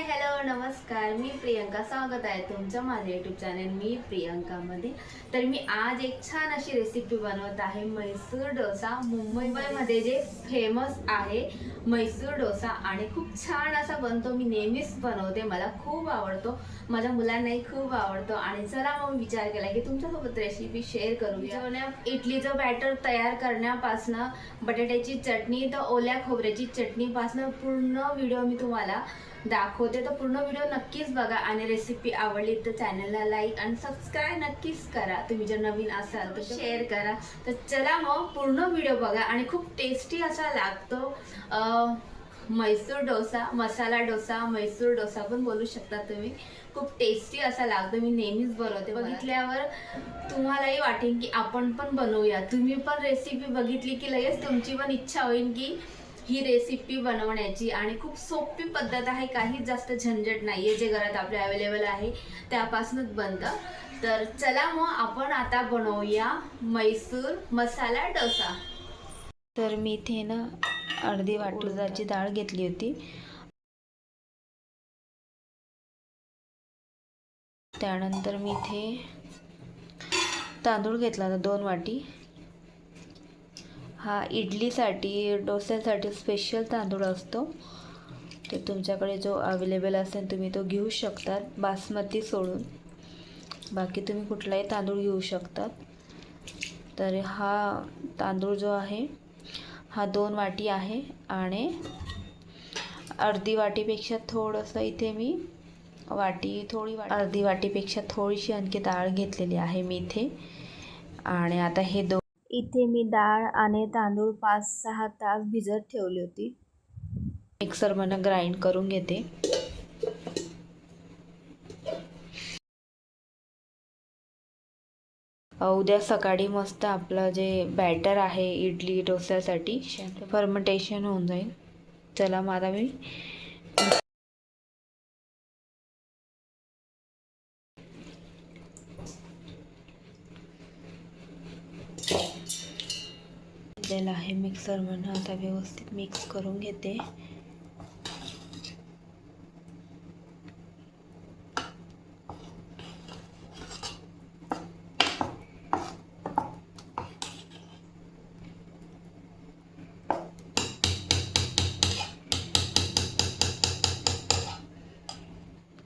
Hello नमस्कार, मी प्रियंका. स्वागत आहे तुमचं माझ्या यूट्यूब चॅनल मी प्रियंकामध्ये. तर मी आज एक छान अशी रेसिपी बनवत आहे, म्हैसूर डोसा. मुंबईमध्ये जे फेमस आहे म्हैसूर डोसा आणि खूप छान असा बनतो. मी नेहमीच बनवते, मला खूप आवडतो, माझ्या मुलांनाही खूप आवडतो. आणि चला मग विचार केला की तुमच्यासोबत रेसिपी शेअर करूया. इडलीचं बॅटर तयार करण्यापासून बटाट्याची चटणी तर ओल्या खोबऱ्याची चटणीपासून पूर्ण व्हिडिओ मी तुम्हाला दाखवते. तर पूर्ण व्हिडिओ नक्कीच बघा आणि रेसिपी आवडली तर चॅनलला लाईक आणि सबस्क्राईब नक्कीच करा. तुम्ही जर नवीन असाल तर शेअर करा. तर चला मग पूर्ण व्हिडिओ बघा. आणि खूप टेस्टी असा लागतो म्हैसूर डोसा, मसाला डोसा, म्हैसूर डोसा पण बोलू शकता तुम्ही. खूप टेस्टी असा लागतो. मी नेहमीच बनवते. बघितल्यावर तुम्हालाही वाटेल की आपण पण बनवूया. तुम्ही पण रेसिपी बघितली की लगेच तुमची पण इच्छा होईल की ही रेसिपी बनवण्याची. आणि खूप सोपी पद्धत आहे, काही जास्त झंझट नाहीये, जे घरात आपल्या अवेलेबल आहे त्यापासूनच बनतं. तर चला मग आपण आता बनवूया म्हैसूर मसाला डोसा. तर मी इथे ना अर्धी वाटी उडदाची डाळ घेतली होती. त्यानंतर मी इथे तांदूळ घेतला होता 2 वाटी. हा इडलीसाठी डोस्यासाठी स्पेशल तांदूळ असतो. ते तुमच्याकडे जो अवेलेबल असेल तुम्ही तो घेऊ शकतात, बासमती सोडून. बाकी तुम्ही कुठलाही तांदूळ घेऊ शकतात. तर हा तांदूळ जो आहे हा 2 वाटी आहे. आणि अर्धी वाटीपेक्षा थोडंसं इथे मी अर्धी वाटीपेक्षा थोडीशी आणखी डाळ घेतलेली आहे मी इथे. आणि आता हे इथे मी डाळ आणि तांदूळ 5-6 तास भिजत ठेवली होती. मिक्सर मध्ये ग्राइंड करून घेते. उद्या सकाळी मस्त आपलं जे बॅटर आहे इडली डोस्यासाठी फर्मेंटेशन होऊन जाईल. चला मग आता मी घेतलेलं आहे मिक्सर मध्ये. आता व्यवस्थित मिक्स करून घेते.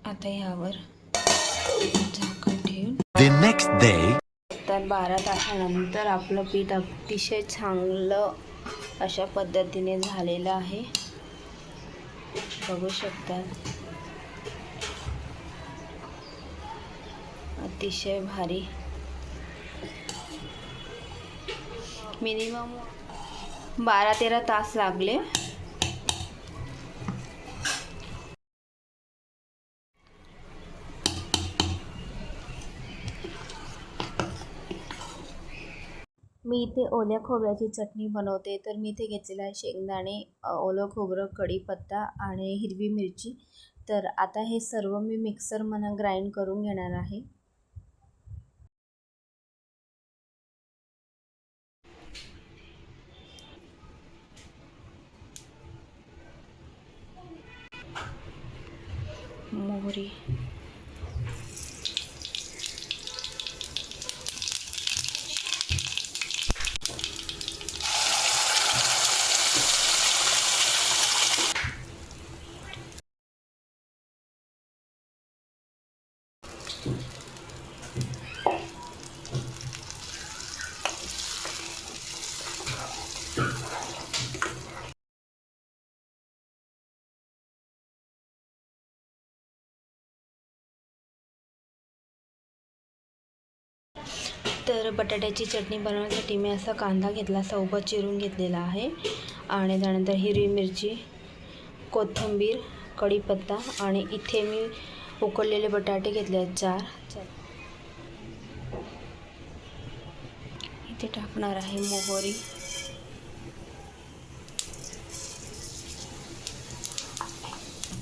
आता यावर झाकण ठेवून तर 12 तासानंतर आपलं पीठ अतिशय चांगलं अशा पद्धतीने झालेलं आहे, बघू शकता. अतिशय भारी. मिनिमम 12-13 तास लागले. मी इथे ओल्या खोबऱ्याची चटणी बनवते. तर मी इथे घेतलेलं आहे शेंगदाणे, ओलं खोबरं, कढीपत्ता आणि हिरवी मिरची. तर आता हे सर्व मी मिक्सरमध्ये ग्राइंड करून घेणार आहे. मोहरी, तर बटाट्याची चटणी बनवण्यासाठी मी असा कांदा घेतला, असा उभा चिरून घेतलेला आहे. आणि त्यानंतर हिरवी मिरची, कोथिंबीर, कढीपत्ता आणि इथे मी उकडलेले बटाटे घेतले आहेत 4. इथे टाकणार आहे मोहरी,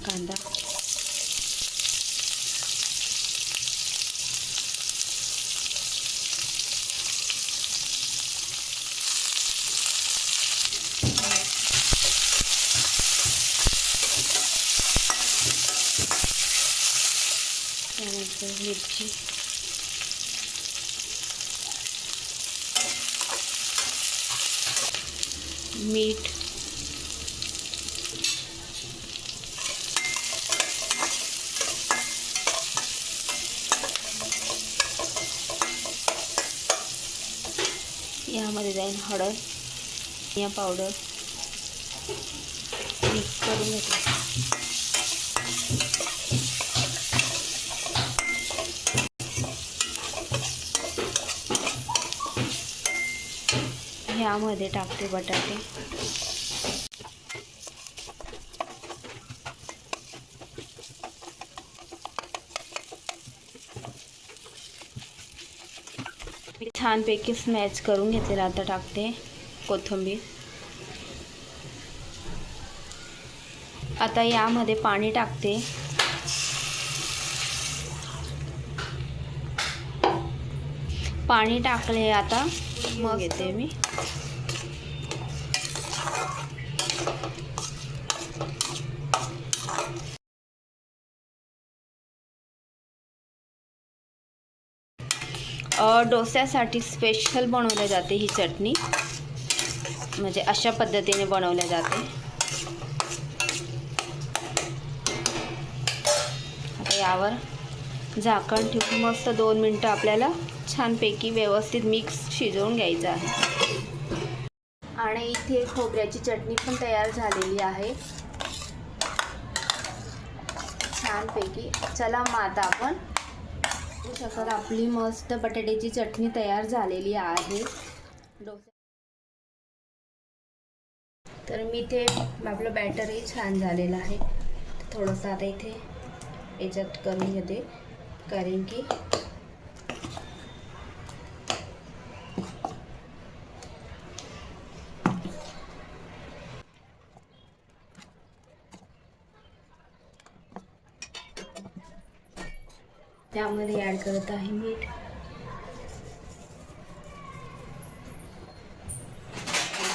कांदा, त्यानंतर मिरची, मीठ, यामध्ये जाईल हळद, धनिया पावडर, मिक्स करून घेते. यामध्ये टाकते बटाटे, छानपैकी स्मॅश करून घेतलेला. आता टाकते कोथिंबीर. आता यामध्ये पाणी टाकते. पाणी टाकले. आता मग घेते मी. डोस्यासाठी स्पेशल बनवली जाते ही चटणी, म्हणजे अशा पद्धतीने बनवल्या जाते. आता यावर झाकण ठेवून मस्त 2 मिनटं आपल्याला छानपैकी व्यवस्थित मिक्स शिजवून घ्यायचं आहे. आणि इथे खोबऱ्याची चटणी पण तयार झालेली आहे छानपैकी. चला मग आता आपण शकत. आपली मस्त बटाट्याची चटणी तयार झालेली आहे. तर मी इथे आपलं बॅटरही छान झालेलं आहे. थोडंसं आता इथे याच्यात करून घेते, कारण की त्यामध्ये ॲड करत आहे मीठ,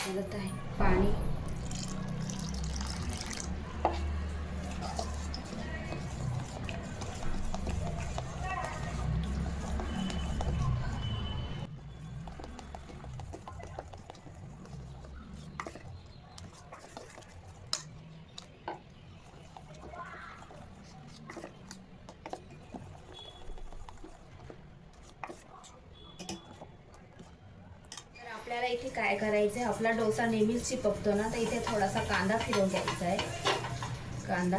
करत आहे पाणी, आपल्याला इथे काय करायचं आहे, आपला डोसा नेहमीच चिपकतो ना, तर इथे थोडासा कांदा फिरवून घ्यायचा आहे. कांदा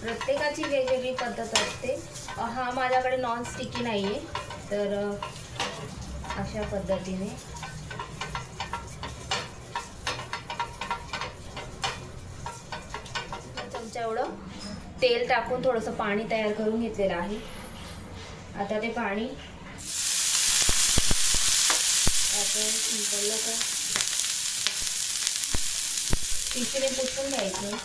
प्रत्येकाची वेगवेगळी पद्धत असते. हा माझ्याकडे नॉन स्टिकी नाही आहे, तर अशा पद्धतीने चमचा एवढं तेल टाकून थोडंसं पाणी तयार करून घेतलेलं आहे. आता ते पाणी शिजवलं तर तिसरे पुसून घ्यायचं.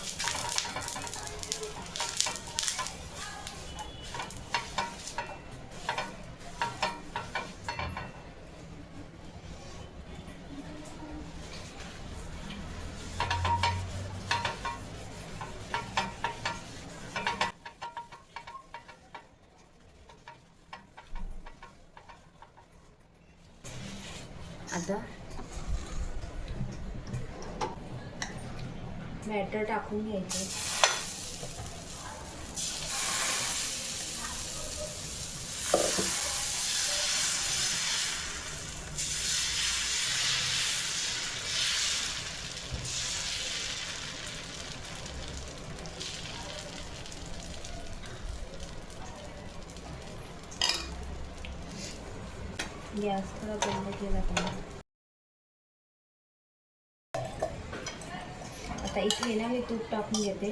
आता बॅटर टाकून घ्यायचं. गॅस थोडा बंद केला पाहिजे. आता इथे ना मी तूप टाकून घेते.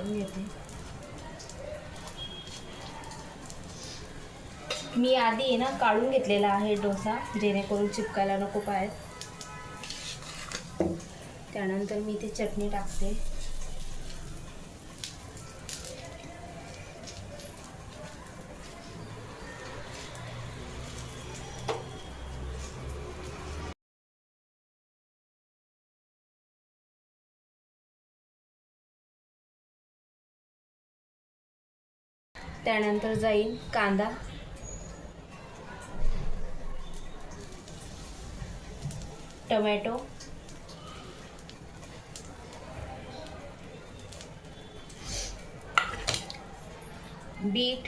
घेते. मी आधी आहे ना काढून घेतलेला आहे डोसा, जेणेकरून चिपकायला नको पाहिजे. त्यानंतर मी इथे चटणी टाकते. त्यानंतर जाईल कांदा, टोमॅटो, बीट,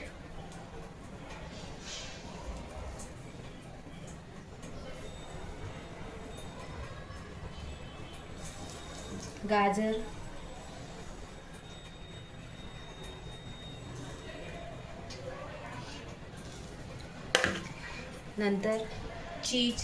गाजर, नंतर चीज,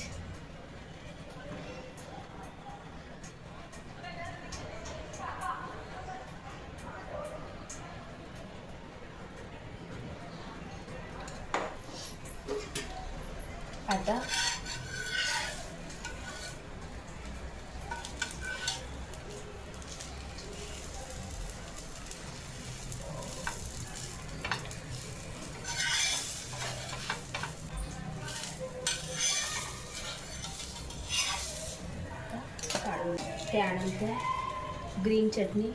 आता काढून त्यानंतर ग्रीन चटणी,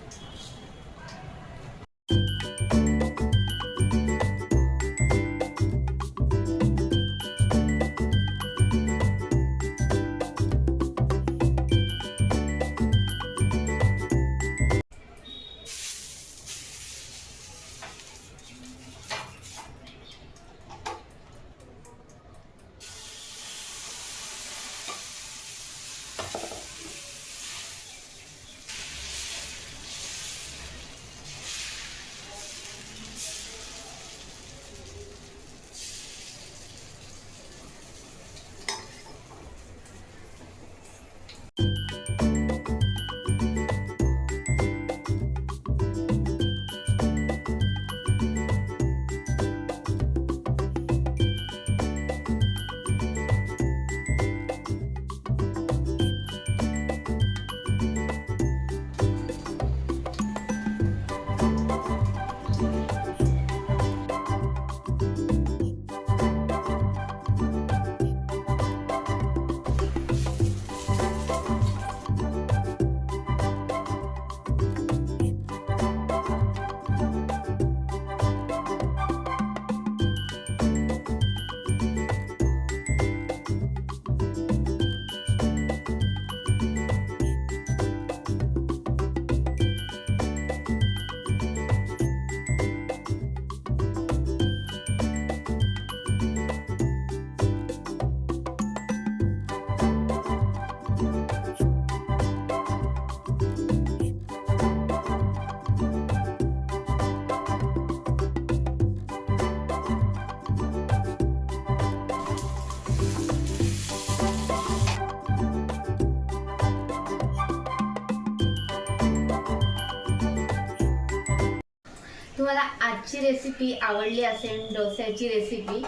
तुम्हाला आजची रेसिपी आवडली असेल, डोस्याची रेसिपी,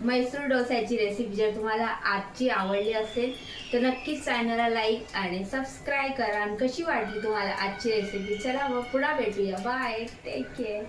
मैसूर डोस्याची रेसिपी जर तुम्हाला आजची आवडली असेल तर नक्कीच चॅनलला लाईक आणि सबस्क्राईब करा. आणि कशी वाटली तुम्हाला आजची रेसिपी? चला मग पुन्हा भेटूया. Bye, take care.